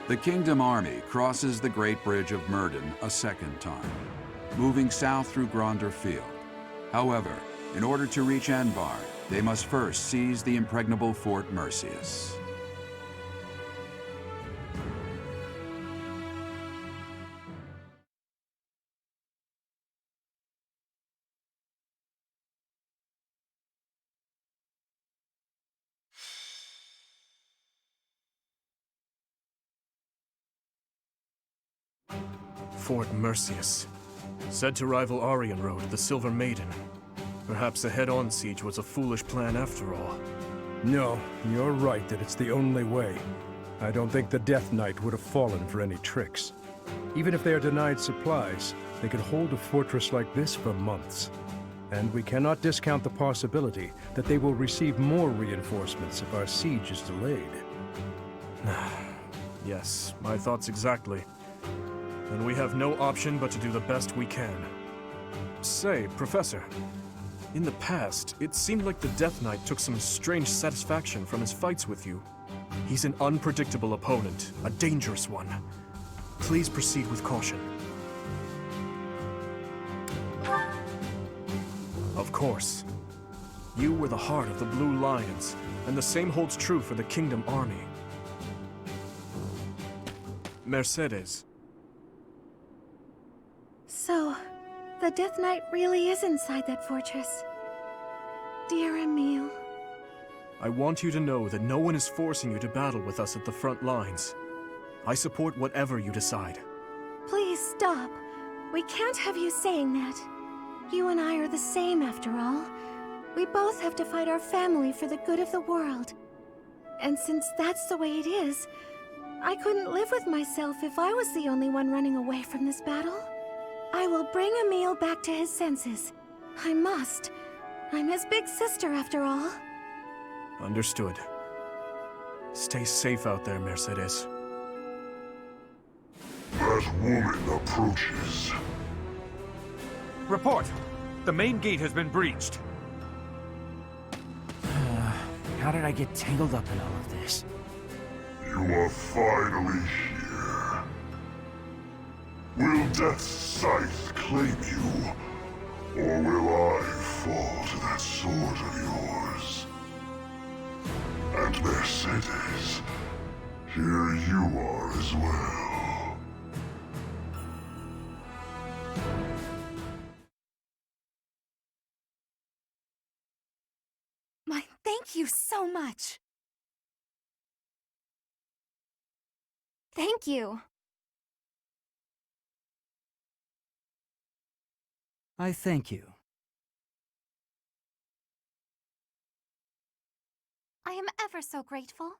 The Kingdom Army crosses the Great Bridge of Myrden a second time, moving south through Gronder Field. However, in order to reach Anbar, they must first seize the impregnable Fort Mercius. Fort Mercius. Said to rival Aryan Road, the Silver Maiden. Perhaps a head-on siege was a foolish plan after all. No, you're right that it's the only way. I don't think the Death Knight would have fallen for any tricks. Even if they are denied supplies, they could hold a fortress like this for months. And we cannot discount the possibility that they will receive more reinforcements if our siege is delayed. Yes, my thoughts exactly. And we have no option but to do the best we can. Say, Professor, in the past, it seemed like the Death Knight took some strange satisfaction from his fights with you. He's an unpredictable opponent, a dangerous one. Please proceed with caution. Of course. You were the heart of the Blue Lions, and the same holds true for the Kingdom Army. Mercedes. So, the Death Knight really is inside that fortress. Dear Emile. I want you to know that no one is forcing you to battle with us at the front lines. I support whatever you decide. Please stop. We can't have you saying that. You and I are the same after all. We both have to fight our family for the good of the world. And since that's the way it is, I couldn't live with myself if I was the only one running away from this battle. I will bring Emile back to his senses. I must. I'm his big sister after all. Understood. Stay safe out there, Mercedes. That woman approaches. Report! The main gate has been breached. How did I get tangled up in all of this? You are finally here. Will Death's scythe claim you? Or will I fall to that sword of yours? And Mercedes, here you are as well. Thank you so much. Thank you. I thank you. I am ever so grateful.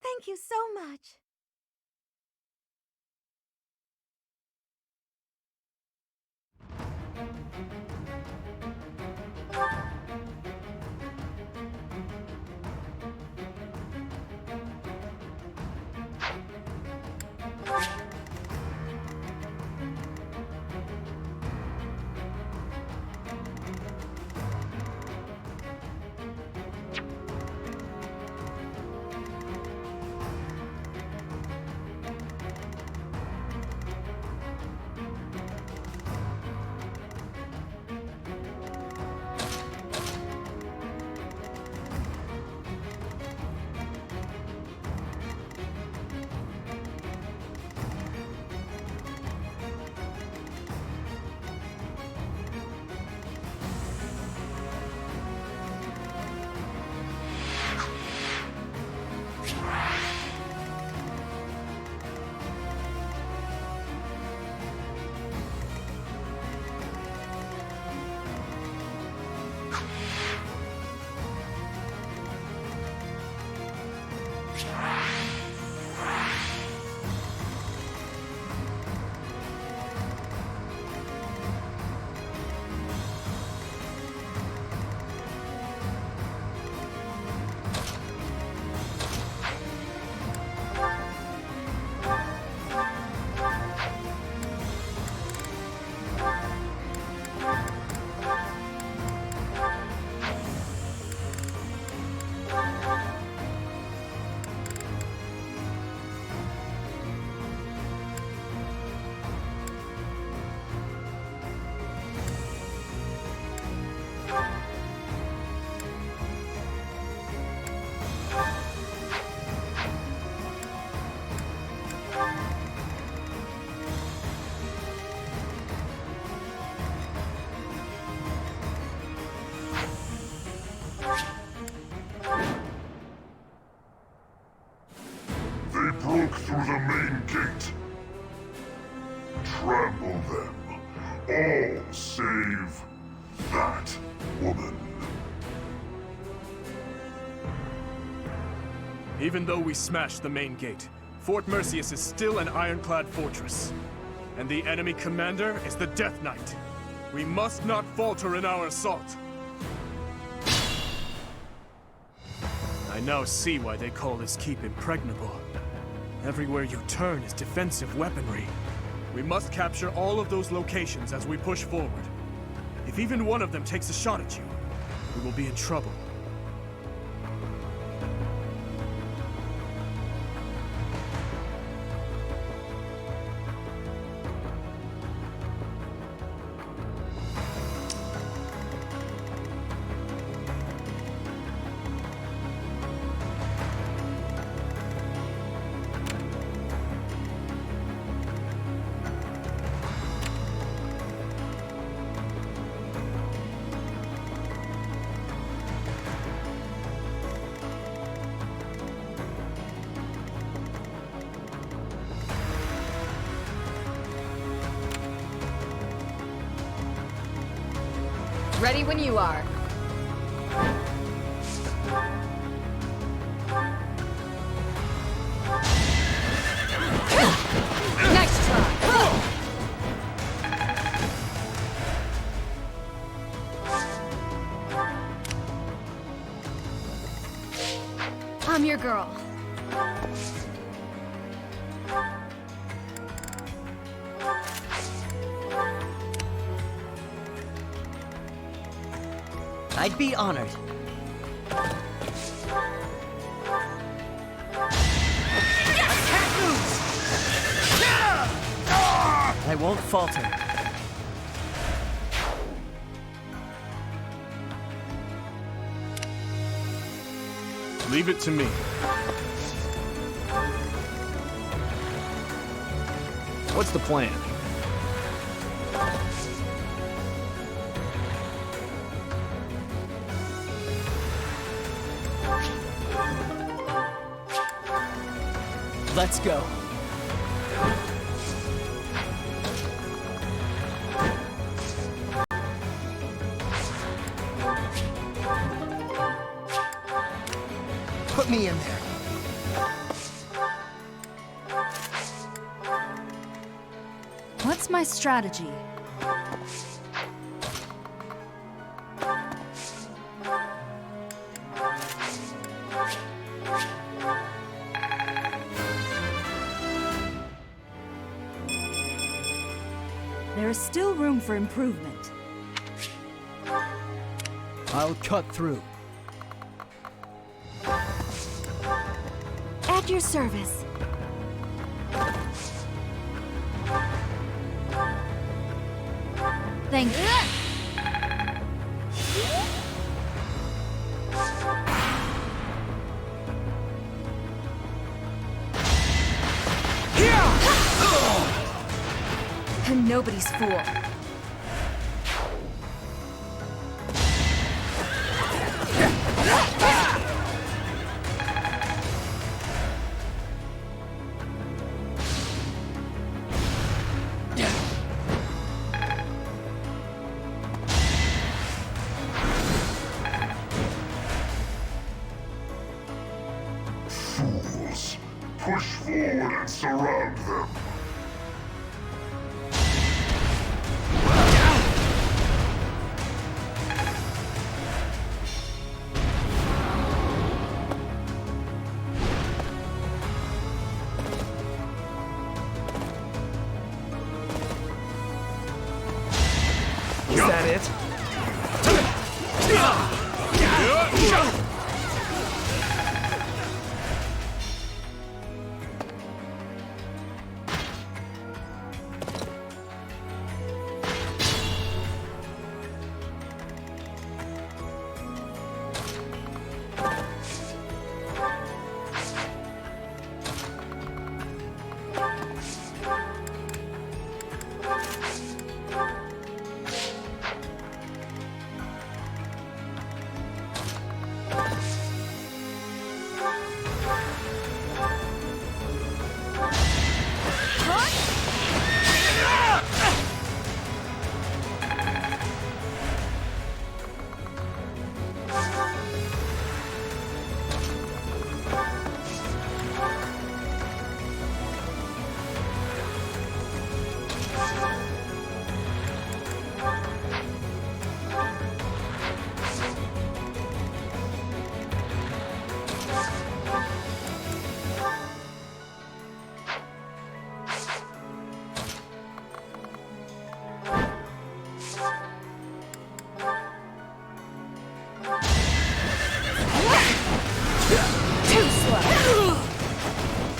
Thank you so much. broke through the main gate. Trample them. All save that woman. Even though we smashed the main gate, Fort Merceus is still an ironclad fortress. And the enemy commander is the Death Knight. We must not falter in our assault. I now see why they call this keep impregnable. Everywhere you turn is defensive weaponry. We must capture all of those locations as we push forward. If even one of them takes a shot at you, we will be in trouble. Ready when you are. Nice try. I'm your girl. I'd be honored. I won't falter. Leave it to me. What's the plan? Let's go. Put me in there. What's my strategy? There is still room for improvement. I'll cut through. At your service. Thank you. I'm nobody's fool. Fools! Push forward and surround them! Is that it?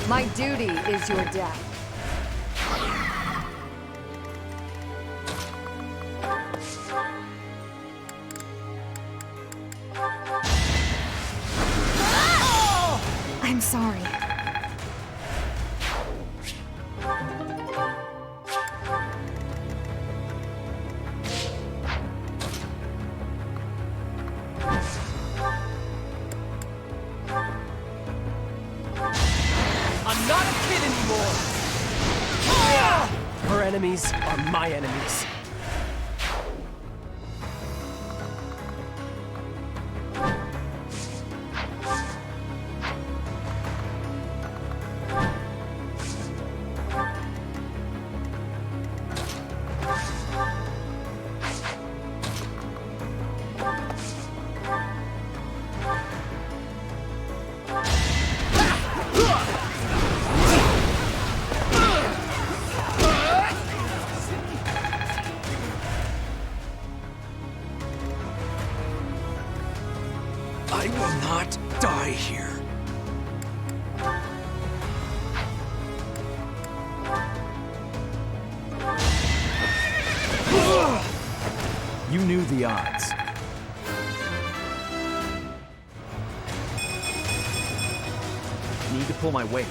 My duty is your death. I'm sorry. I'm not a kid anymore! Her enemies are my enemies. I will not die here. You knew the odds. Need to pull my weight.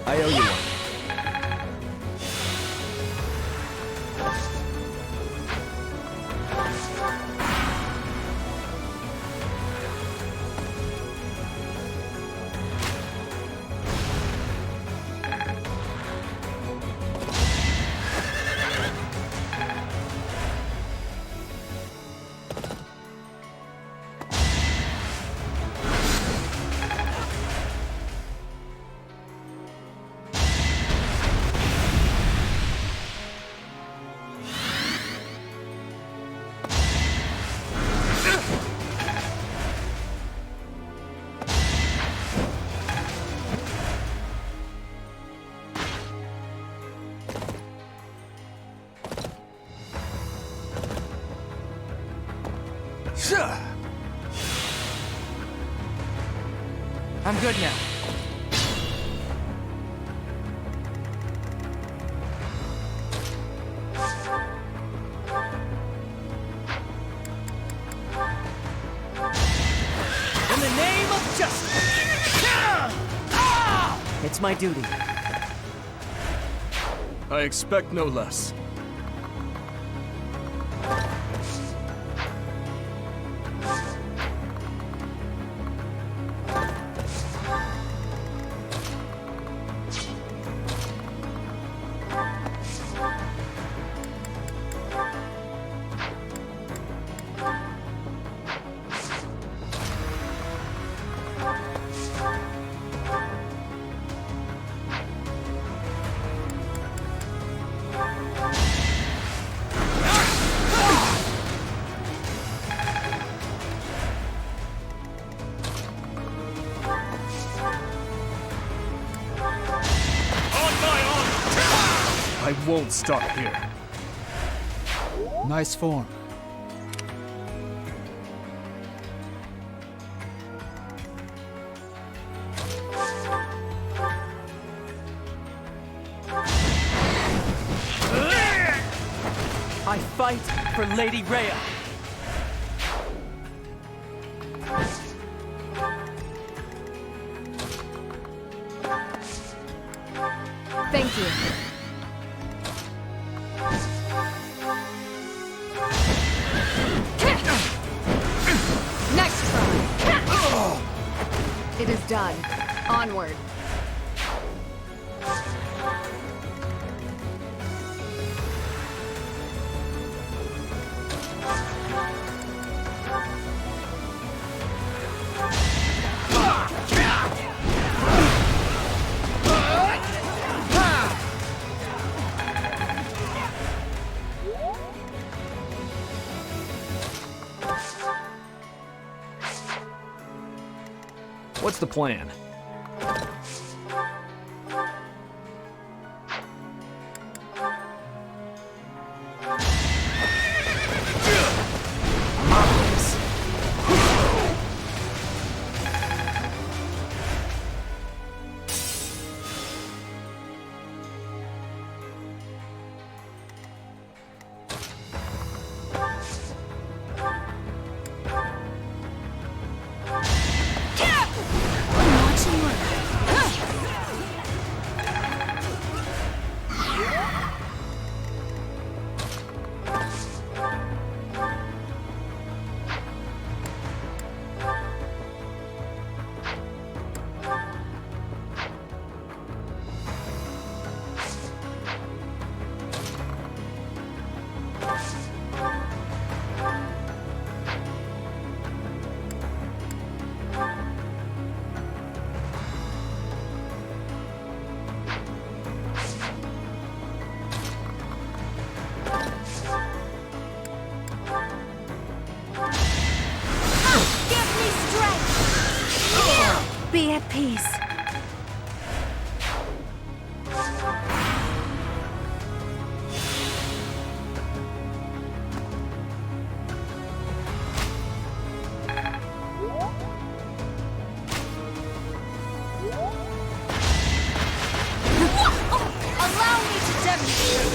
I owe you one. I'm good now. In the name of justice! It's my duty. I expect no less. I won't stop here. Nice form. I fight for Lady Rhea. Thank you. Next try. It is done. Onward. What's the plan? Be at peace. Allow me to demonstrate.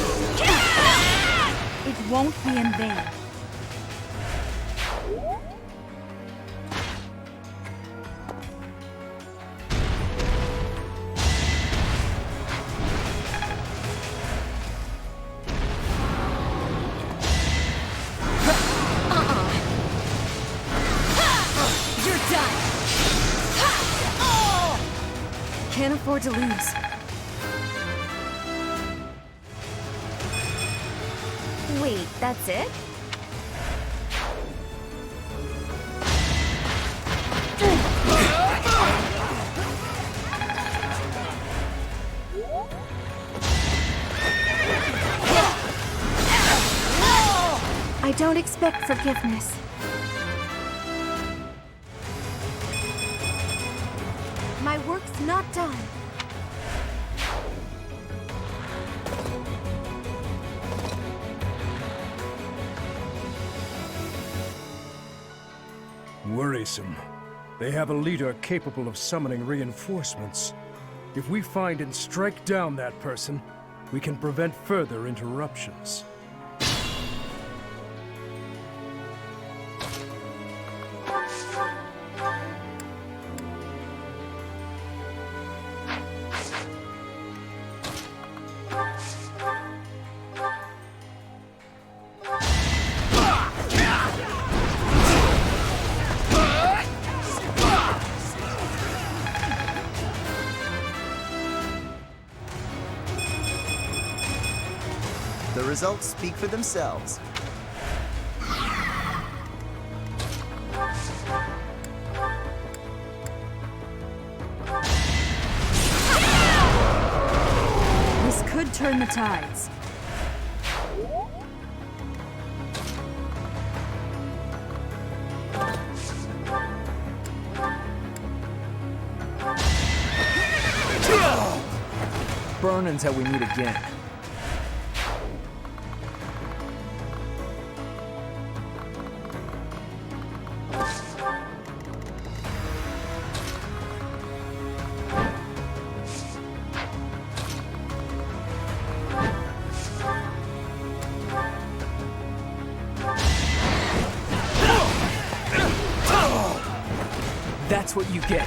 It won't be in vain. Can't afford to lose. Wait, that's it? I don't expect forgiveness. My work's not done. Worrisome. They have a leader capable of summoning reinforcements. If we find and strike down that person, we can prevent further interruptions. The results speak for themselves. This could turn the tides. Burn until we meet again. That's what you get.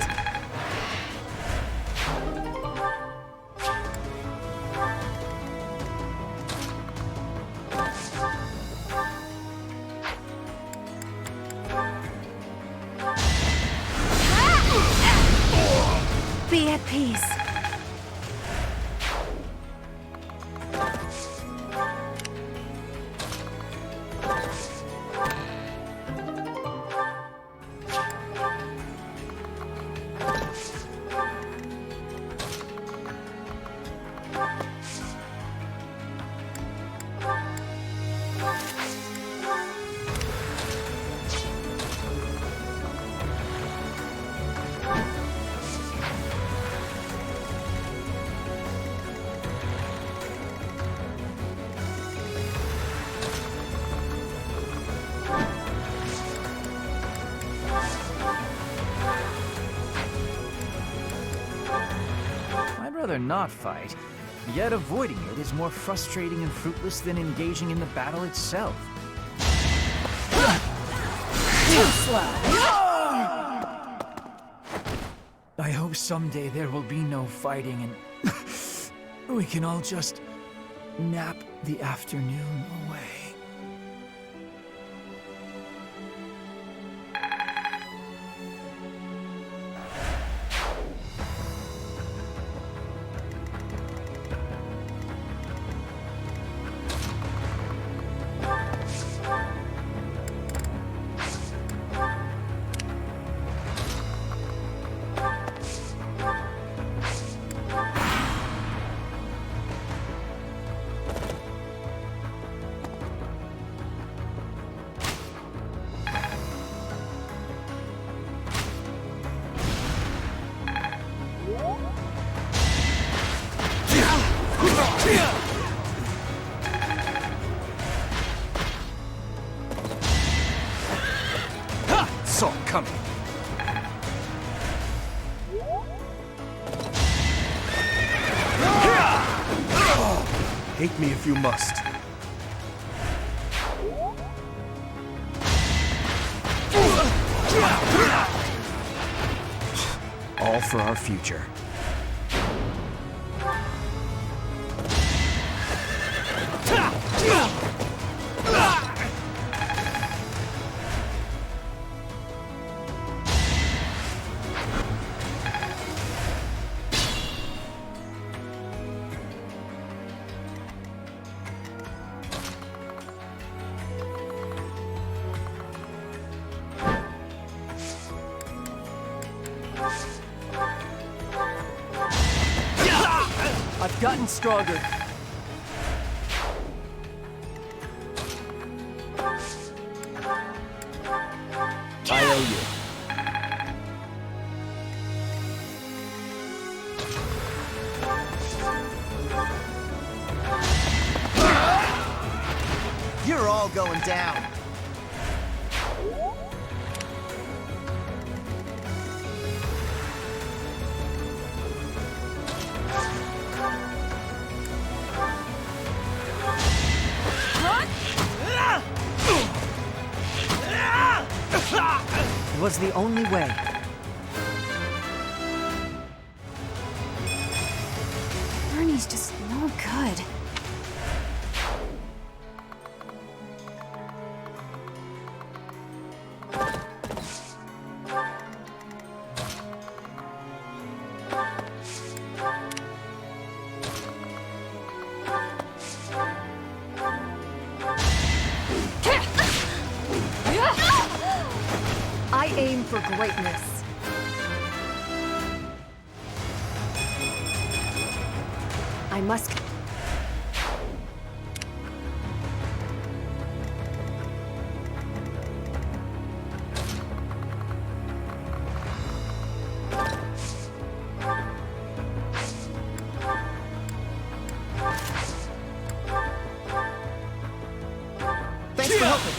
Be at peace. rather not fight, yet avoiding it is more frustrating and fruitless than engaging in the battle itself. I hope someday there will be no fighting and we can all just nap the afternoon away. Saw it coming. Hate me if you must. All for our future. I've gotten stronger. I owe you. You're all going down. It was the only way. Bernie's just no good. I aim for greatness. I must... Thanks for helping.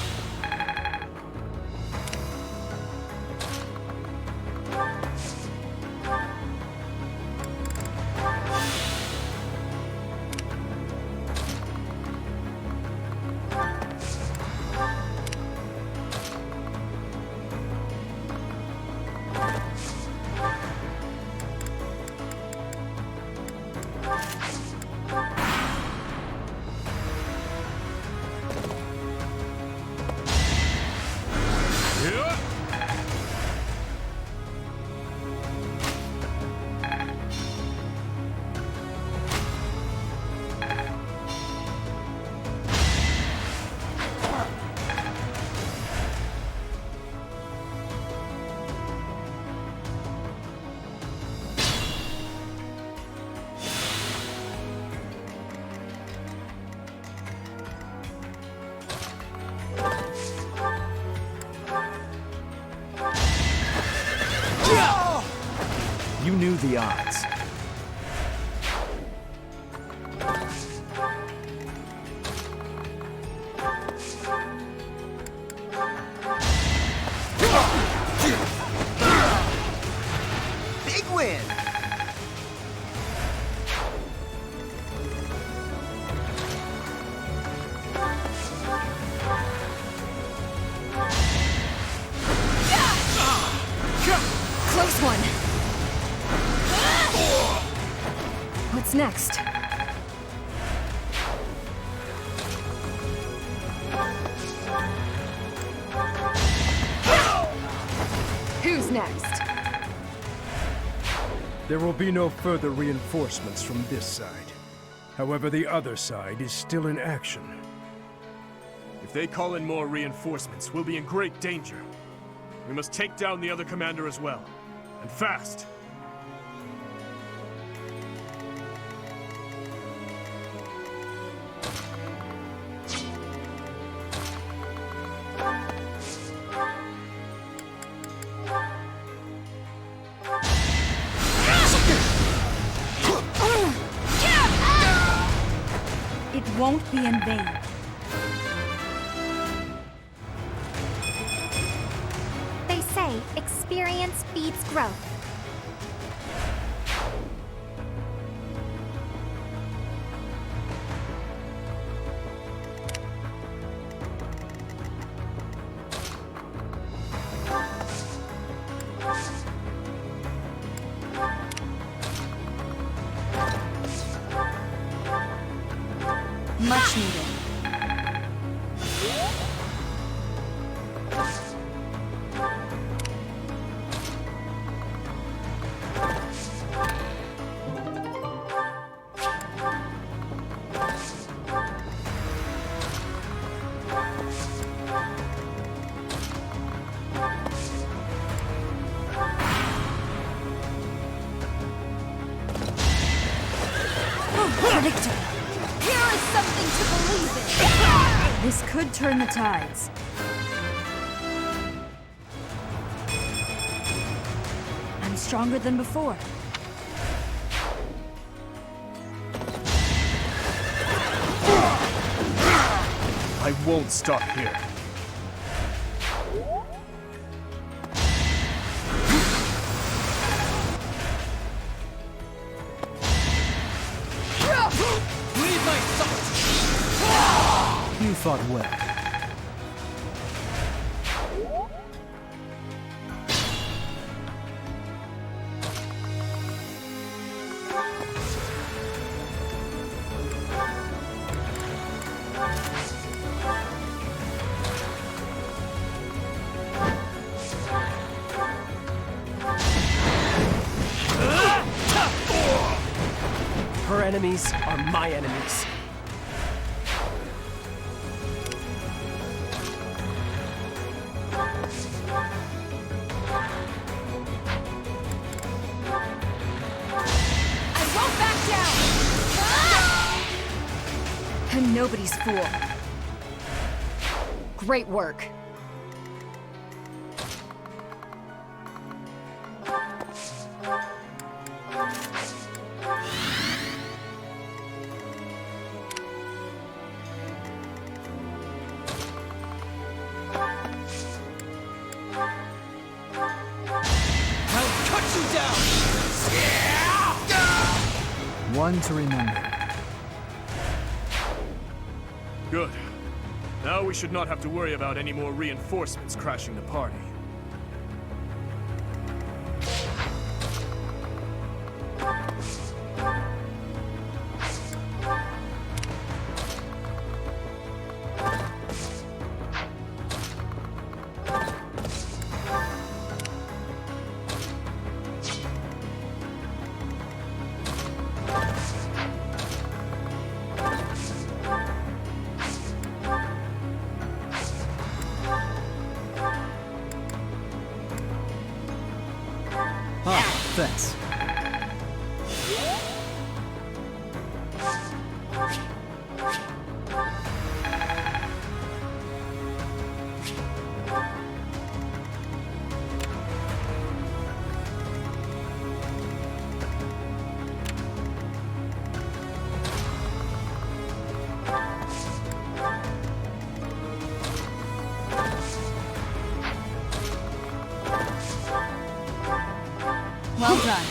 You knew the odds. Big win. What's next? Who's next? There will be no further reinforcements from this side. However, the other side is still in action. If they call in more reinforcements, we'll be in great danger. We must take down the other commander as well. And fast! It won't be in vain. They say experience feeds growth. Much needed. Predictable. Here is something to believe in! This could turn the tides. I'm stronger than before. I won't stop here. You fought well. Her enemies are my enemies. I won't back down! I'm nobody's fool. Great work. I'll cut you down! One to remember. Good. Now we should not have to worry about any more reinforcements crashing the party. Thanks. Well done.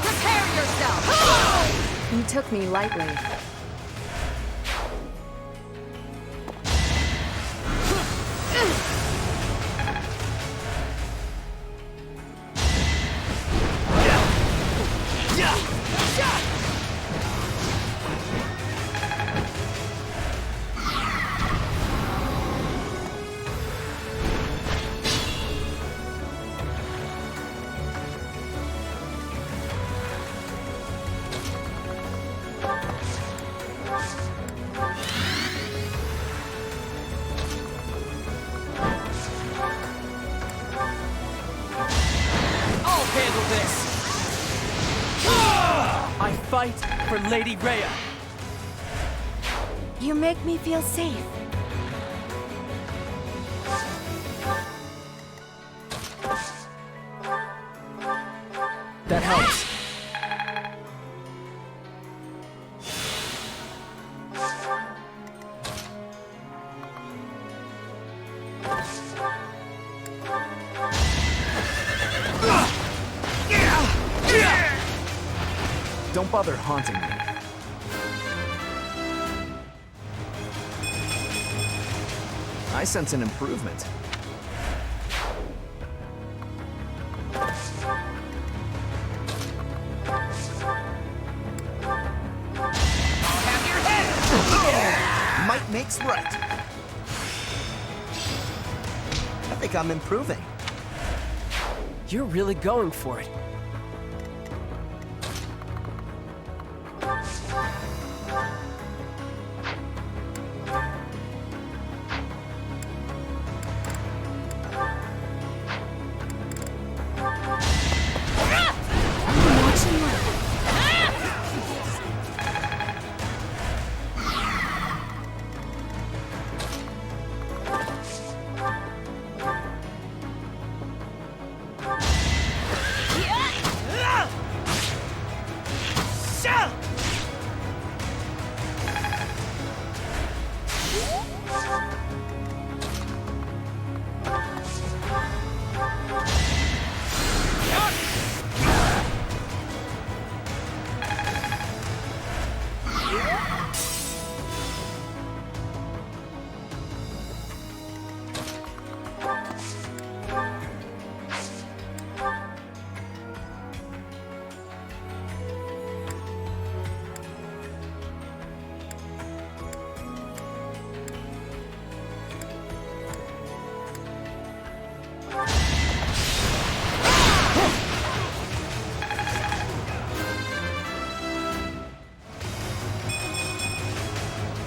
Prepare yourself! You took me lightly. I'll handle this! I fight for Lady Rhea. You make me feel safe. That helps. Don't bother haunting me. I sense an improvement. Might makes right. I think I'm improving. You're really going for it.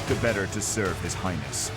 The better to serve His Highness.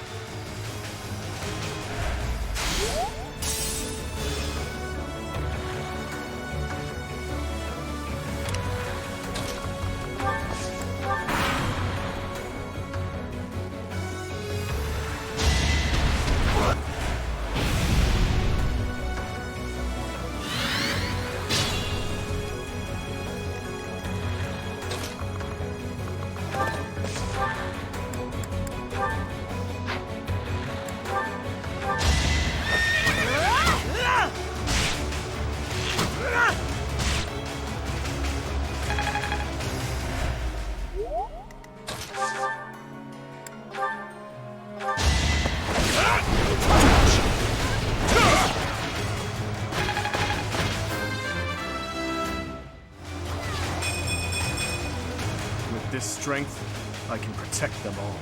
With this strength, I can protect them all.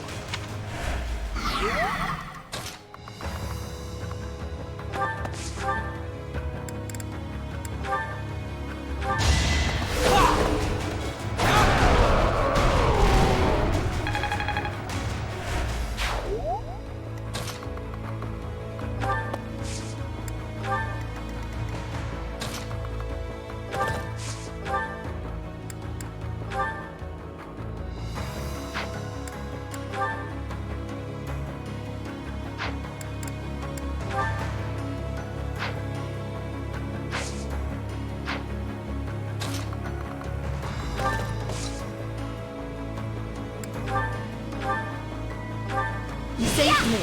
You saved me.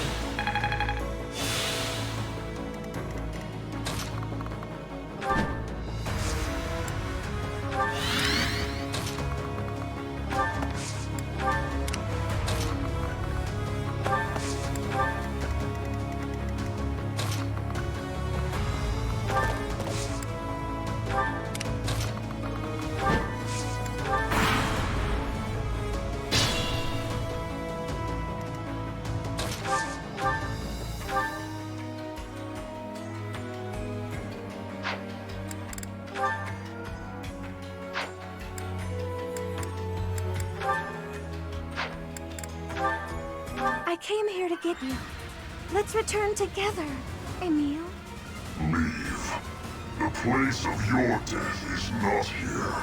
I came here to get you. Let's return together, Emil. Leave. The place of your death is not here.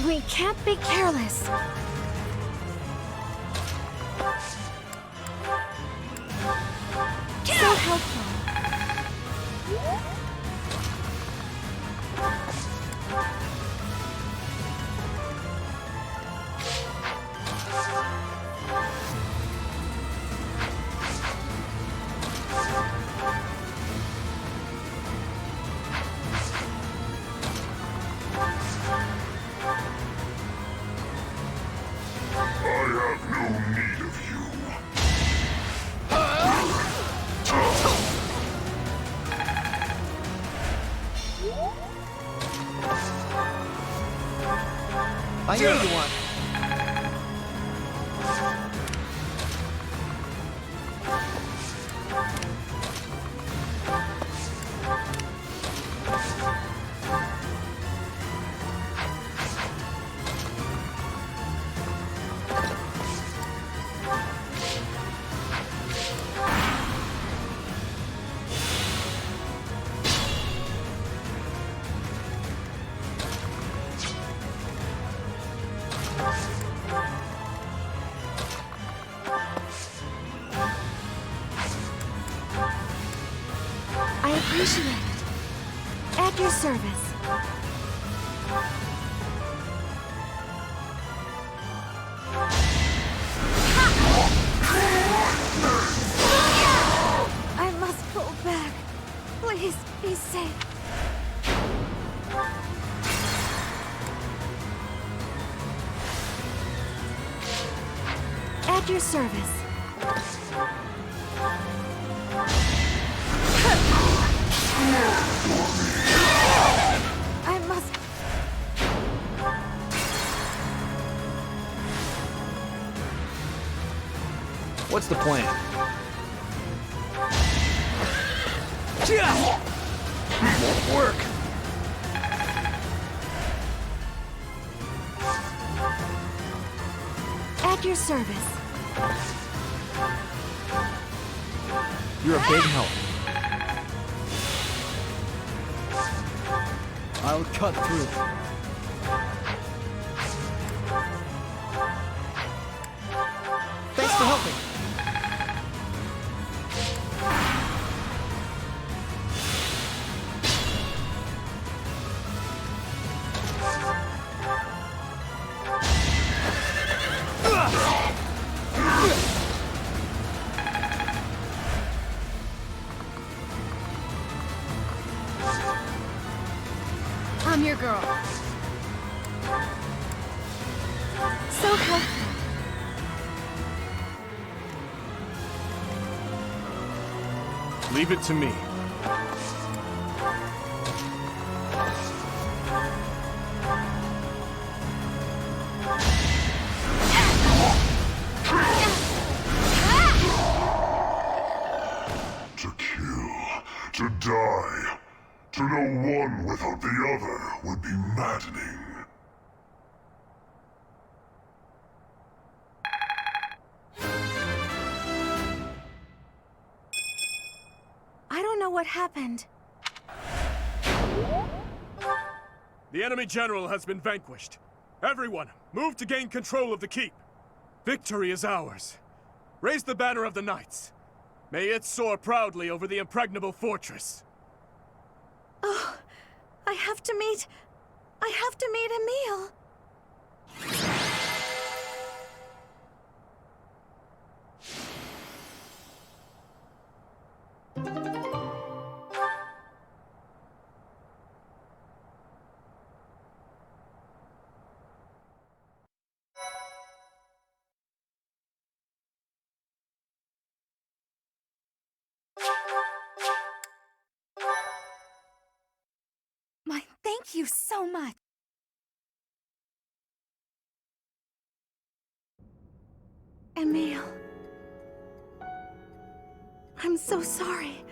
We can't be careless. So helpful. I know you want. I appreciate it. At your service. I must pull back. Please, be safe. At your service. I must... What's the plan? Won't work. At your service. You're a big help. I'll cut through. Thanks for helping. I'm your girl. So helpful. Leave it to me. To kill, to die. To know one without the other would be maddening. I don't know what happened. The enemy general has been vanquished. Everyone, move to gain control of the keep. Victory is ours. Raise the banner of the knights. May it soar proudly over the impregnable fortress. Oh, I have to meet Emil. Thank you so much. Emil. I'm so sorry.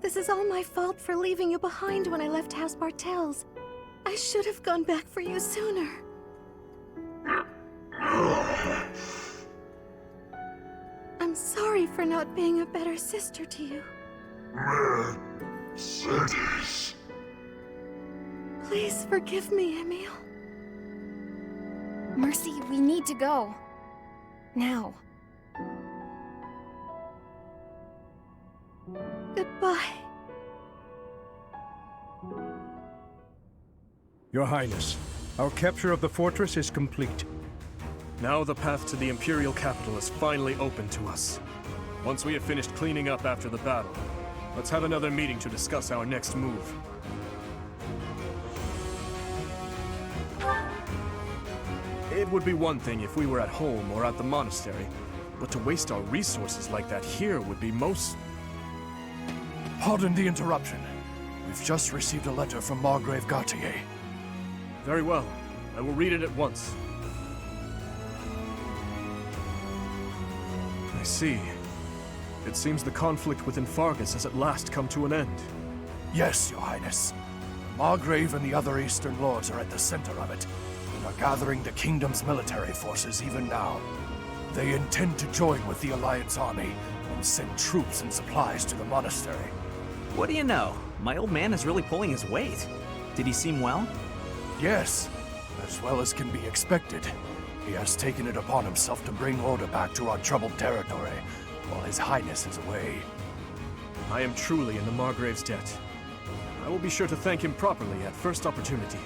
This is all my fault for leaving you behind when I left House Bartels. I should have gone back for you sooner. I'm sorry for not being a better sister to you. Mercedes. Please forgive me, Emil. Mercy, we need to go. Now. Goodbye. Your Highness, our capture of the fortress is complete. Now the path to the Imperial capital is finally open to us. Once we have finished cleaning up after the battle, let's have another meeting to discuss our next move. It would be one thing if we were at home or at the monastery, but to waste our resources like that here would be most... Pardon the interruption. We've just received a letter from Margrave Gautier. Very well. I will read it at once. I see. It seems the conflict within Fargus has at last come to an end. Yes, Your Highness. Margrave and the other Eastern Lords are at the center of it, and are gathering the kingdom's military forces even now. They intend to join with the Alliance army and send troops and supplies to the monastery. What do you know? My old man is really pulling his weight. Did he seem well? Yes, as well as can be expected. He has taken it upon himself to bring order back to our troubled territory, while His Highness is away. I am truly in the Margrave's debt. I will be sure to thank him properly at first opportunity.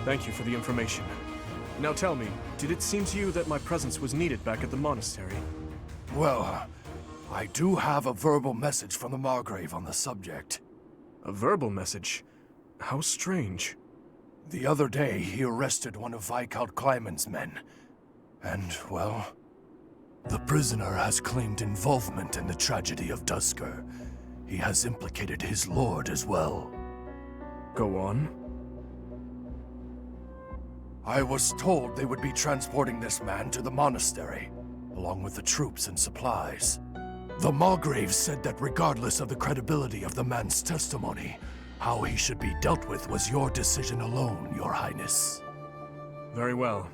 Thank you for the information. Now tell me, did it seem to you that my presence was needed back at the monastery? Well, I do have a verbal message from the Margrave on the subject. A verbal message? How strange. The other day, he arrested one of Viscount Kleiman's men. And, well, the prisoner has claimed involvement in the tragedy of Duskur. He has implicated his lord as well. Go on. I was told they would be transporting this man to the monastery, along with the troops and supplies. The Margrave said that regardless of the credibility of the man's testimony, how he should be dealt with was your decision alone, Your Highness. Very well.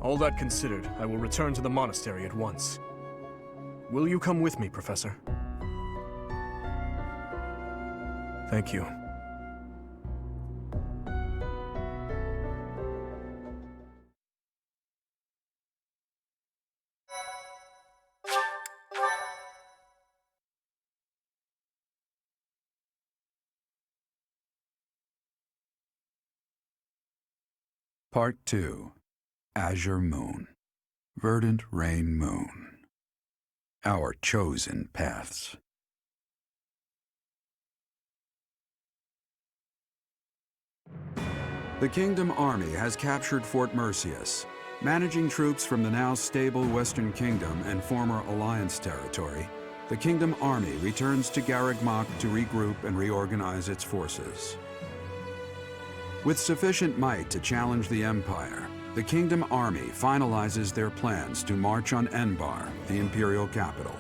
All that considered, I will return to the monastery at once. Will you come with me, Professor? Thank you. Part 2. Azure Moon. Verdant Rain Moon. Our chosen paths. The Kingdom Army has captured Fort Mercius. Managing troops from the now stable Western Kingdom and former Alliance territory, the Kingdom Army returns to Garreg Mach to regroup and reorganize its forces. With sufficient might to challenge the Empire, the Kingdom Army finalizes their plans to march on Enbar, the Imperial capital.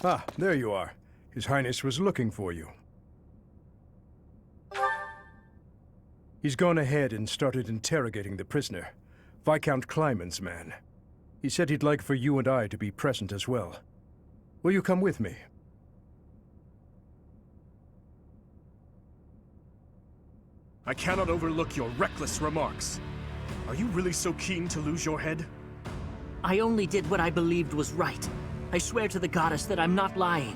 Ah, there you are. His Highness was looking for you. He's gone ahead and started interrogating the prisoner, Viscount Kleiman's man. He said he'd like for you and I to be present as well. Will you come with me? I cannot overlook your reckless remarks. Are you really so keen to lose your head? I only did what I believed was right. I swear to the goddess that I'm not lying.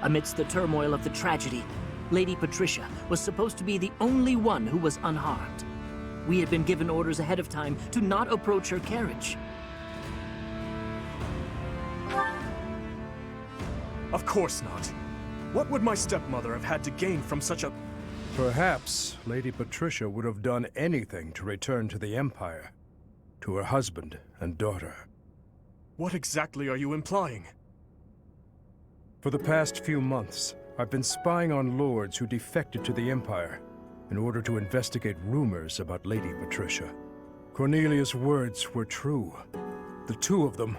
Amidst the turmoil of the tragedy, Lady Patricia was supposed to be the only one who was unharmed. We had been given orders ahead of time to not approach her carriage. Of course not. What would my stepmother have had to gain from such a... Perhaps Lady Patricia would have done anything to return to the Empire, to her husband and daughter. What exactly are you implying? For the past few months, I've been spying on lords who defected to the Empire in order to investigate rumors about Lady Patricia. Cornelius' words were true. The two of them,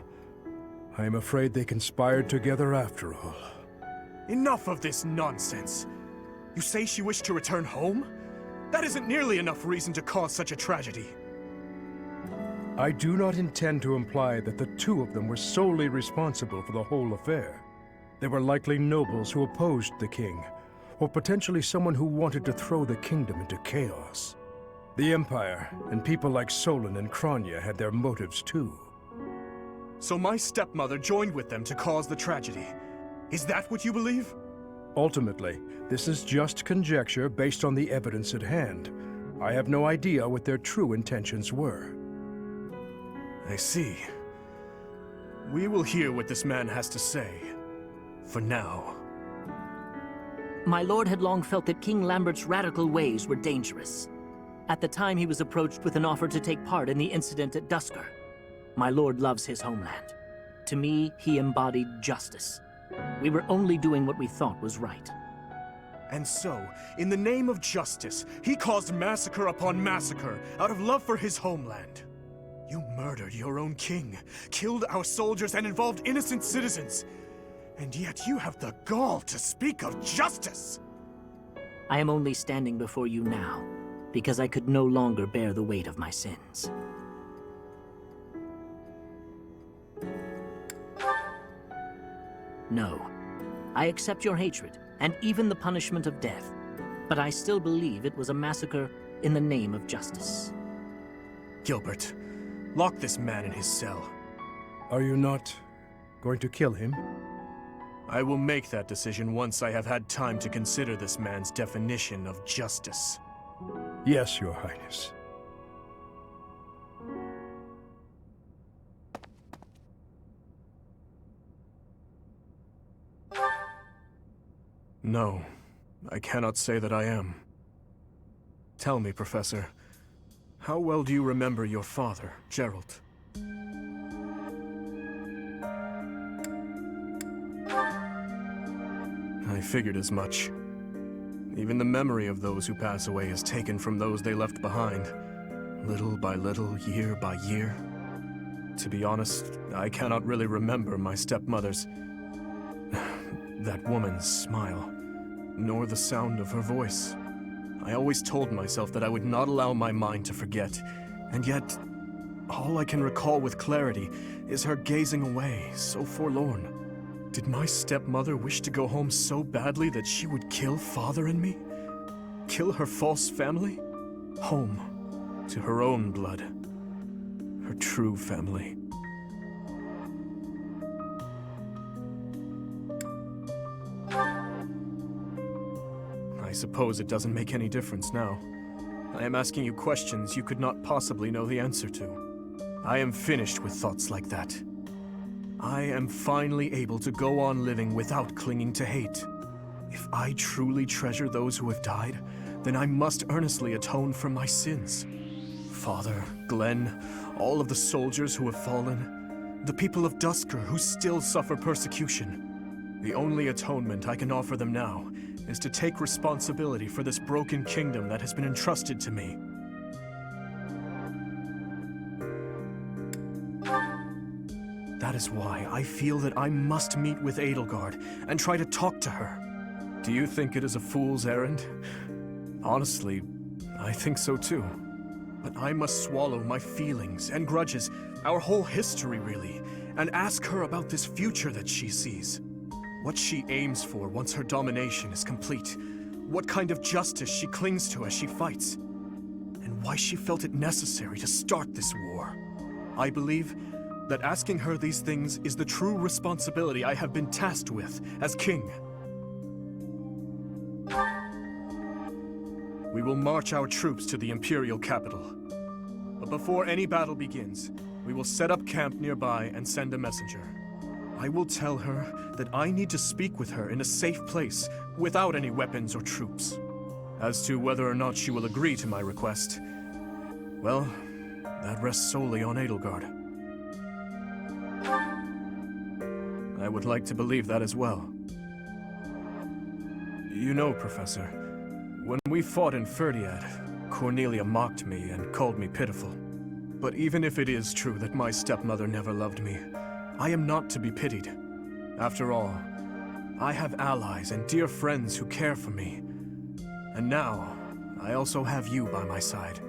I am afraid they conspired together after all. Enough of this nonsense! You say she wished to return home? That isn't nearly enough reason to cause such a tragedy. I do not intend to imply that the two of them were solely responsible for the whole affair. They were likely nobles who opposed the king, or potentially someone who wanted to throw the kingdom into chaos. The Empire, and people like Solon and Kranya had their motives too. So my stepmother joined with them to cause the tragedy. Is that what you believe? Ultimately, this is just conjecture based on the evidence at hand. I have no idea what their true intentions were. I see. We will hear what this man has to say. For now. My lord had long felt that King Lambert's radical ways were dangerous. At the time, he was approached with an offer to take part in the incident at Dusker. My lord loves his homeland. To me, he embodied justice. We were only doing what we thought was right. And so, in the name of justice, he caused massacre upon massacre out of love for his homeland. You murdered your own king, killed our soldiers, and involved innocent citizens. And yet you have the gall to speak of justice! I am only standing before you now, because I could no longer bear the weight of my sins. No, I accept your hatred, and even the punishment of death, but I still believe it was a massacre in the name of justice. Gilbert, lock this man in his cell. Are you not going to kill him? I will make that decision once I have had time to consider this man's definition of justice. Yes, Your Highness. No, I cannot say that I am. Tell me, Professor, how well do you remember your father, Gerald? I figured as much. Even the memory of those who pass away is taken from those they left behind, little by little, year by year. To be honest, I cannot really remember my stepmother's... that woman's smile, nor the sound of her voice. I always told myself that I would not allow my mind to forget, and yet, all I can recall with clarity is her gazing away, so forlorn. Did my stepmother wish to go home so badly that she would kill Father and me? Kill her false family? Home, to her own blood. Her true family. I suppose it doesn't make any difference now. I am asking you questions you could not possibly know the answer to. I am finished with thoughts like that. I am finally able to go on living without clinging to hate. If I truly treasure those who have died, then I must earnestly atone for my sins. Father, Glenn, all of the soldiers who have fallen, the people of Dusker who still suffer persecution. The only atonement I can offer them now is to take responsibility for this broken kingdom that has been entrusted to me. That is why I feel that I must meet with Edelgard and try to talk to her. Do you think it is a fool's errand? Honestly, I think so too. But I must swallow my feelings and grudges, our whole history really, and ask her about this future that she sees. What she aims for once her domination is complete. What kind of justice she clings to as she fights. And why she felt it necessary to start this war. I believe that asking her these things is the true responsibility I have been tasked with as king. We will march our troops to the Imperial capital. But before any battle begins, we will set up camp nearby and send a messenger. I will tell her that I need to speak with her in a safe place, without any weapons or troops. As to whether or not she will agree to my request, well, that rests solely on Edelgard. I would like to believe that as well. You know, Professor, when we fought in Ferdiad, Cornelia mocked me and called me pitiful. But even if it is true that my stepmother never loved me, I am not to be pitied. After all, I have allies and dear friends who care for me. And now, I also have you by my side.